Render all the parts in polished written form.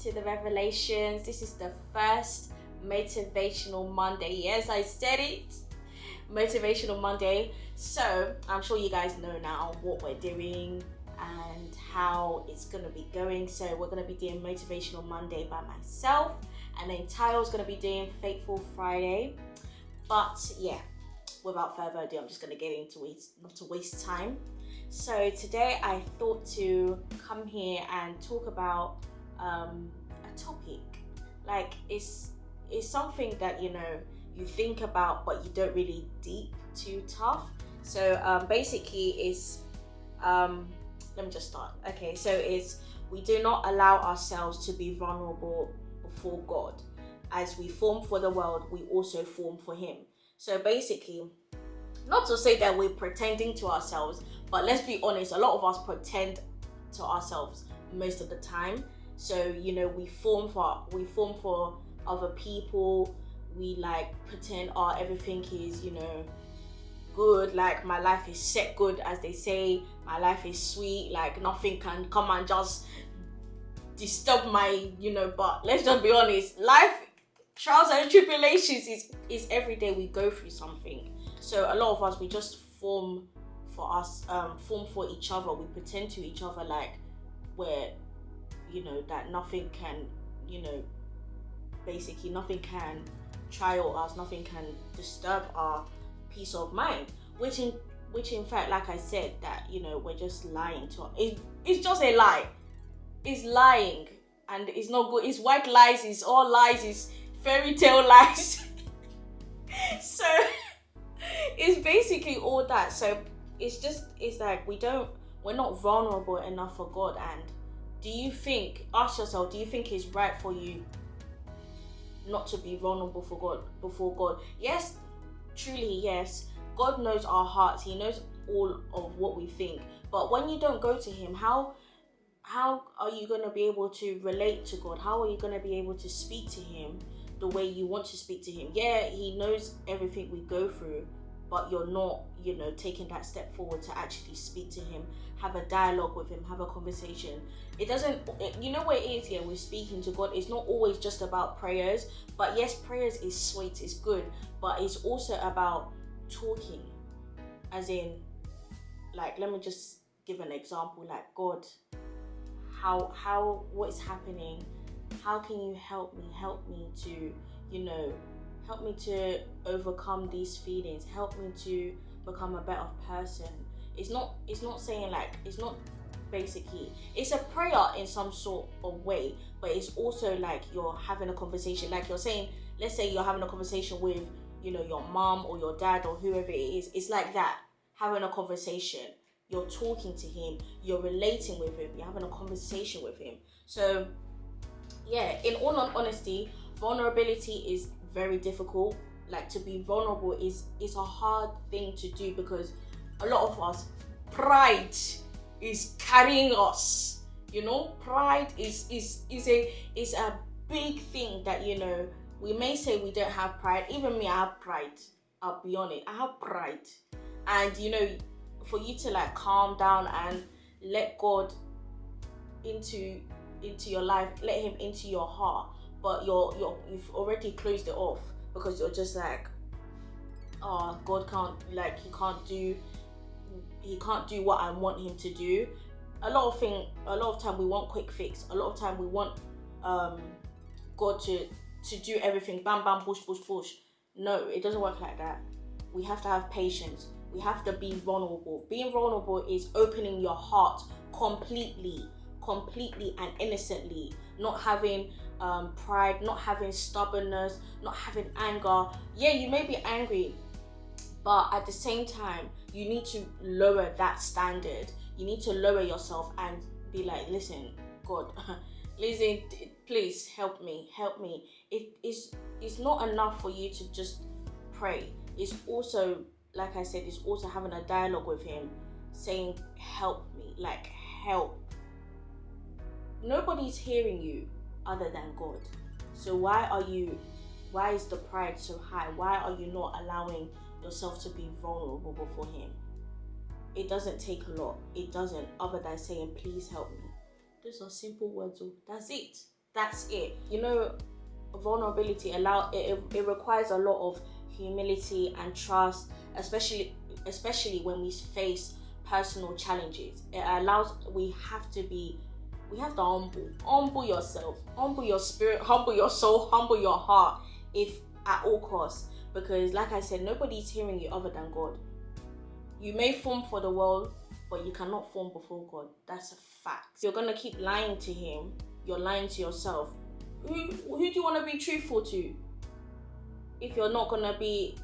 to the Revelations. This is the first Motivational Monday. Yes, I said it. Motivational Monday. So I'm sure you guys know now what we're doing and how it's gonna be going. So we're gonna be doing Motivational Monday by myself, and then Tyler's gonna be doing Faithful Friday. But yeah, without further ado, I'm just gonna get into it, not to waste time. So today I thought to come here and talk about a topic. Like it's something that you think about, but you don't really deep too tough. So basically it's let me just start. Okay, so it's we do not allow ourselves to be vulnerable before God. As we form for the world, we also form for Him. So basically, not to say that we're pretending to ourselves, but let's be honest, a lot of us pretend to ourselves most of the time. So we form for other people. We like pretend everything is good, like my life is set good, as they say, my life is sweet, like nothing can come and just disturb my but let's just be honest, life, trials and tribulations is every day we go through something. So a lot of us, we just form for each other. We pretend to each other like we're that nothing can basically nothing can trial us, nothing can disturb our peace of mind, which in fact, like I said, that we're just lying to it's just a lie. It's lying, and it's not good. It's white lies, it's all lies, it's fairy tale lies. So it's basically all that. So it's like we're not vulnerable enough for God. And ask yourself, do you think it's right for you not to be vulnerable for God before God? Yes, truly yes. God knows our hearts. He knows all of what we think. But when you don't go to Him, how are you going to be able to relate to God? How are you going to be able to speak to Him the way you want to speak to Him? Yeah, He knows everything we go through, but you're not taking that step forward to actually speak to Him, have a dialogue with Him, have a conversation. What it is here with speaking to God, it's not always just about prayers. But yes, prayers is sweet, it's good, but it's also about talking, as in, like, let me just give an example. Like, God, what is happening? How can you help me to help me to overcome these feelings, help me to become a better person. It's not saying, like, it's not basically, it's a prayer in some sort of way, but it's also like you're having a conversation. Like you're saying, let's say you're having a conversation with your mom or your dad or whoever it is. It's like that, having a conversation. You're talking to Him, you're relating with Him, you're having a conversation with Him. So yeah, in all honesty, vulnerability is very difficult. Like, to be vulnerable is a hard thing to do, because a lot of us, pride is carrying us. Pride is a big thing that we may say we don't have pride. Even me, I have pride. I'll be honest, I have pride. And for you to like calm down and let God into your life, let Him into your heart, but you've already closed it off because you're just like, oh, God can't, like, He can't do what I want Him to do. A lot of time we want quick fix. A lot of time we want God to do everything bam bam push push push. No, it doesn't work like that. We have to have patience. We have to be vulnerable. Being vulnerable is opening your heart completely and innocently, not having pride, not having stubbornness, not having anger. Yeah, you may be angry, but at the same time, you need to lower that standard. You need to lower yourself and be like, listen, God, listen, please help me. It's not enough for you to just pray. It's also, like I said, it's also having a dialogue with Him, saying, help me, like, help. Nobody's hearing you other than God. So why is the pride so high? Why are you not allowing yourself to be vulnerable before Him? It doesn't take a lot. It doesn't, other than saying, please help me. Those are simple words. That's it. That's it. Vulnerability it requires a lot of humility and trust, especially when we face personal challenges. We have to humble yourself, humble your spirit, humble your soul, humble your heart, if at all costs. Because like I said, nobody's hearing you other than God. You may form for the world, but you cannot form before God. That's a fact. If you're gonna keep lying to him, you're lying to yourself. Who do you want to be truthful to if you're not gonna be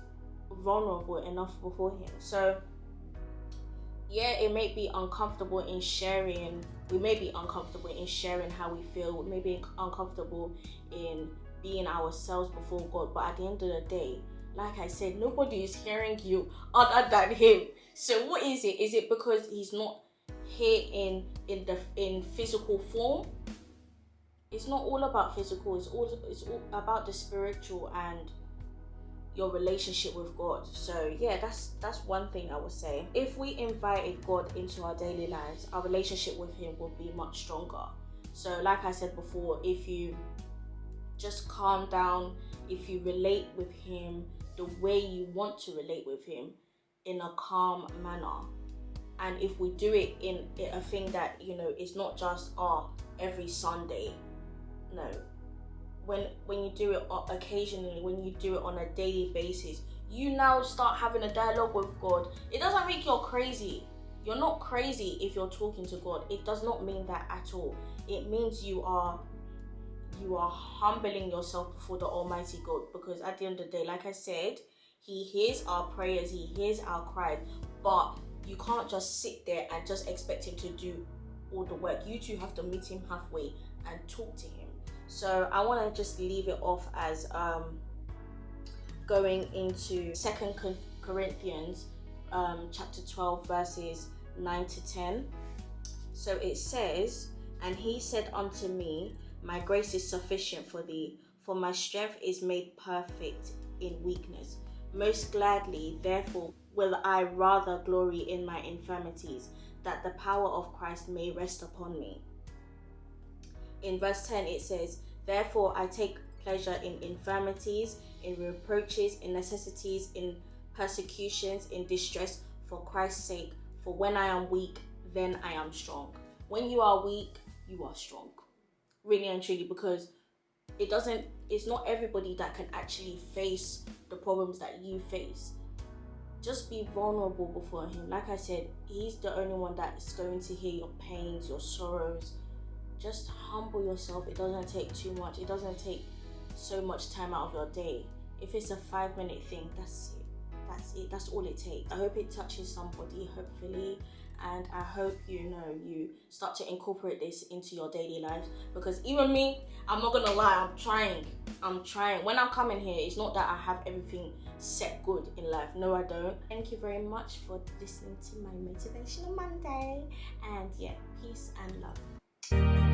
vulnerable enough before him? So yeah, it may be uncomfortable in sharing. We may be uncomfortable in sharing how we feel. We may be uncomfortable in being ourselves before God. But at the end of the day, like I said, nobody is hearing you other than him. So what is it? Is it because he's not here in physical form? It's not all about physical. It's all about the spiritual and your relationship with God. So yeah, that's one thing I would say. If we invited God into our daily lives, our relationship with him would be much stronger. So like I said before, if you just calm down, if you relate with him the way you want to relate with him, in a calm manner, and if we do it in a thing that it's not just every Sunday. No, when you do it occasionally, when you do it on a daily basis, you now start having a dialogue with God. It doesn't make you crazy. You're not crazy if you're talking to God. It does not mean that at all. It means you are humbling yourself before the Almighty God, because at the end of the day, like I said, he hears our prayers, he hears our cries, but you can't just sit there and just expect him to do all the work. You two have to meet him halfway and talk to him. So I want to just leave it off as going into 2 Corinthians chapter 12 verses 9 to 10. So it says, "And he said unto me, my grace is sufficient for thee, for my strength is made perfect in weakness. Most gladly, therefore, will I rather glory in my infirmities, that the power of Christ may rest upon me." In verse 10 it says, "Therefore I take pleasure in infirmities, in reproaches, in necessities, in persecutions, in distress, for Christ's sake. For when I am weak, then I am strong." When you are weak, you are strong. Really and truly, because it's not everybody that can actually face the problems that you face. Just be vulnerable before him. Like I said, he's the only one that's going to hear your pains, your sorrows. Just humble yourself. It doesn't take too much. It doesn't take so much time out of your day. If it's a 5-minute thing, that's it. That's all it takes. I hope it touches somebody, hopefully. And I hope you start to incorporate this into your daily lives. Because even me, I'm not gonna lie, I'm trying. When I'm coming here, it's not that I have everything set good in life. No, I don't. Thank you very much for listening to my Motivational Monday. And yeah, peace and love.